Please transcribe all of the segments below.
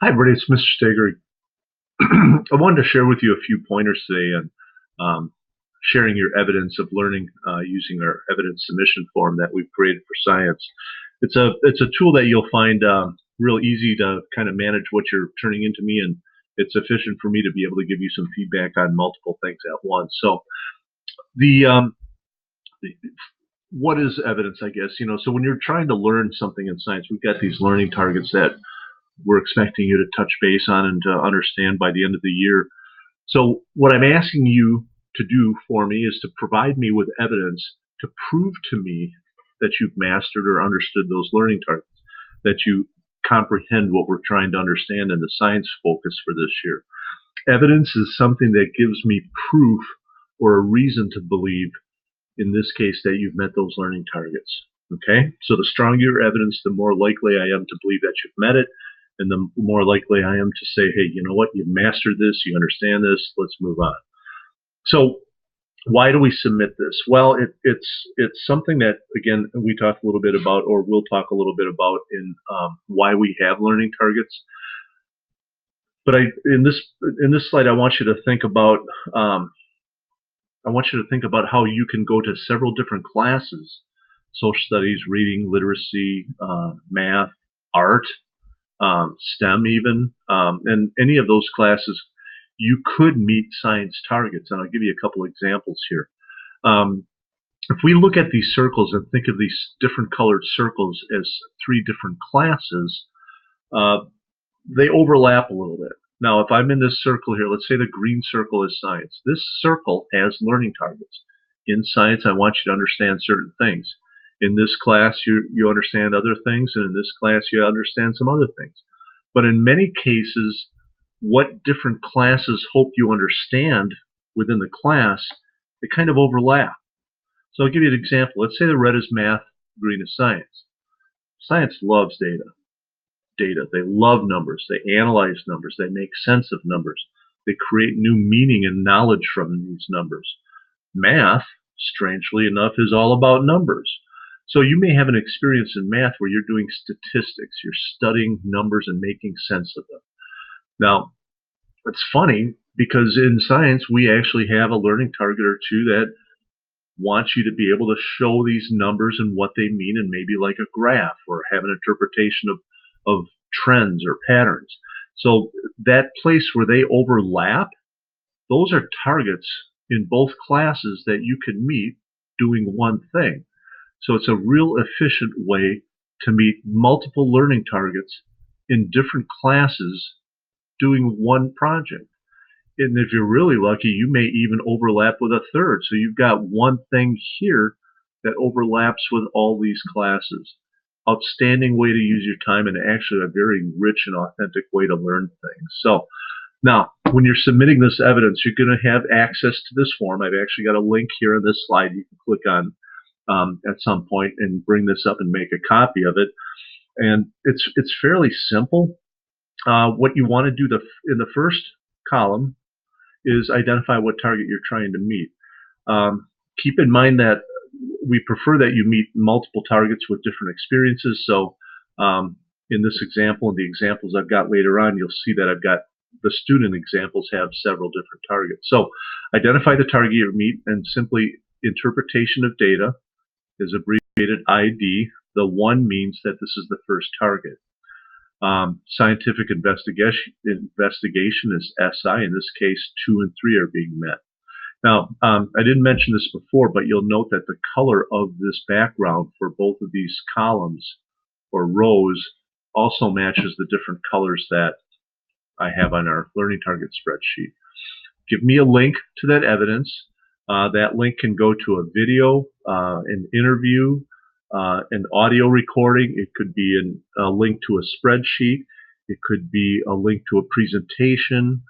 Hi, everybody. It's Mr. Stager. I wanted to share with you a few pointers today on um, sharing your evidence of learning using our evidence submission form that we've created for science. It's a tool that you'll find real easy to kind of manage what you're turning into me, and it's efficient for me to be able to give you some feedback on multiple things at once. So the what is evidence? I guess So when you're trying to learn something in science, we've got these learning targets that we're expecting you to touch base on and to understand by the end of the year. So what I'm asking you to do for me is to provide me with evidence to prove to me that you've mastered or understood those learning targets, that you comprehend what we're trying to understand in the science focus for this year. Evidence is something that gives me proof or a reason to believe, in this case, that you've met those learning targets. Okay? So the stronger your evidence, the more likely I am to believe that you've met it, and the more likely I am to say, hey, you know what, you've mastered this, you understand this, let's move on. So why do we submit this? Well, it's something that, again, we talked a little bit about, or we'll talk a little bit about in why we have learning targets. But in this slide, I want you to think about how you can go to several different classes: social studies, reading, literacy, math, art, STEM even, and any of those classes, you could meet science targets. And I'll give you a couple examples here. If we look at these circles and think of these different colored circles as three different classes, uh, they overlap a little bit. Now, if I'm in this circle here, let's say the green circle is science. This circle has learning targets. In science, I want you to understand certain things. In this class, you understand other things, and in this class, you understand some other things. But in many cases, what different classes hope you understand within the class, they kind of overlap. So I'll give you an example. Let's say the red is math, green is science. Science loves data. They love numbers. They analyze numbers. They make sense of numbers. They create new meaning and knowledge from these numbers. Math, strangely enough, is all about numbers. So you may have an experience in math where you're doing statistics. You're studying numbers and making sense of them. Now, it's funny because in science, we actually have a learning target or two that wants you to be able to show these numbers and what they mean, and maybe like a graph, or have an interpretation of trends or patterns. So that place where they overlap, those are targets in both classes that you can meet doing one thing. So it's a real efficient way to meet multiple learning targets in different classes doing one project. And if you're really lucky, you may even overlap with a third. So you've got one thing here that overlaps with all these classes. Outstanding way to use your time, and actually a very rich and authentic way to learn things. So now, when you're submitting this evidence, you're going to have access to this form. I've actually got a link here in this slide you can click on at some point and bring this up and make a copy of it. And it's fairly simple. What you want to do in the first column is identify what target you're trying to meet. Keep in mind that we prefer that you meet multiple targets with different experiences. So in this example and the examples I've got later on, you'll see that I've got the student examples have several different targets. So identify the target you meet, and simply interpretation of data is abbreviated ID. The one means that this is the first target. Scientific investigation is SI. In this case, 2 and 3 are being met. Now, I didn't mention this before, but you'll note that the color of this background for both of these columns or rows also matches the different colors that I have on our learning target spreadsheet. Give me a link to that evidence. That link can go to a video, an interview, an audio recording. It could be a link to a spreadsheet. It could be a link to a presentation.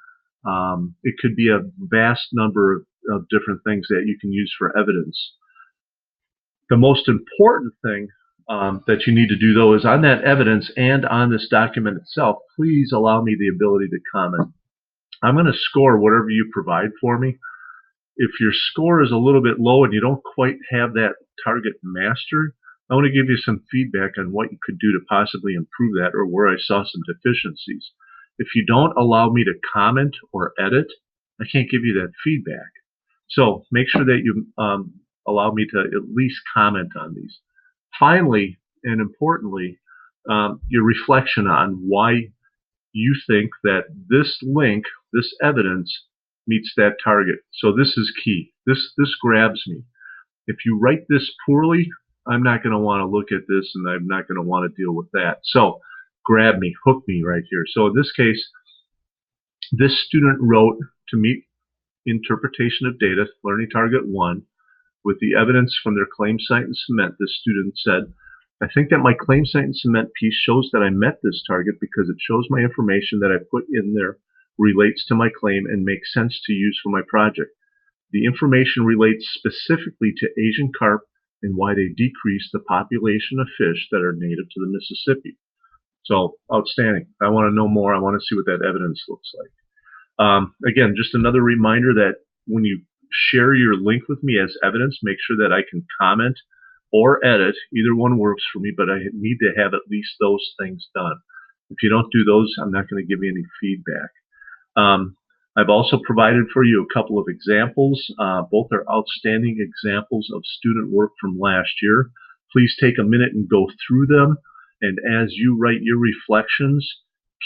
It could be a vast number of different things that you can use for evidence. The most important thing that you need to do, though, is on that evidence and on this document itself, please allow me the ability to comment. I'm going to score whatever you provide for me. If your score is a little bit low and you don't quite have that target mastered, I want to give you some feedback on what you could do to possibly improve that, or where I saw some deficiencies. If you don't allow me to comment or edit, I can't give you that feedback. So make sure that you allow me to at least comment on these. Finally, and importantly, your reflection on why you think that this link, this evidence, meets that target. So this is key. This grabs me. If you write this poorly, I'm not going to want to look at this, and I'm not going to want to deal with that. So grab me, hook me right here. So in this case, this student wrote to meet interpretation of data, learning target 1, with the evidence from their claim cite and cement. This student said, I think that my claim cite and cement piece shows that I met this target because it shows my information that I put in there relates to my claim and makes sense to use for my project. The information relates specifically to Asian carp and why they decrease the population of fish that are native to the Mississippi. So outstanding. I want to know more. I want to see what that evidence looks like. Again, just another reminder that when you share your link with me as evidence, make sure that I can comment or edit. Either one works for me, but I need to have at least those things done. If you don't do those, I'm not going to give you any feedback. I've also provided for you a couple of examples. Both are outstanding examples of student work from last year. Please take a minute and go through them. And as you write your reflections,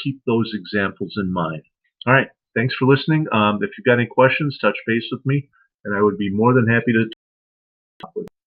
keep those examples in mind. All right. Thanks for listening. If you've got any questions, touch base with me, and I would be more than happy to talk with you.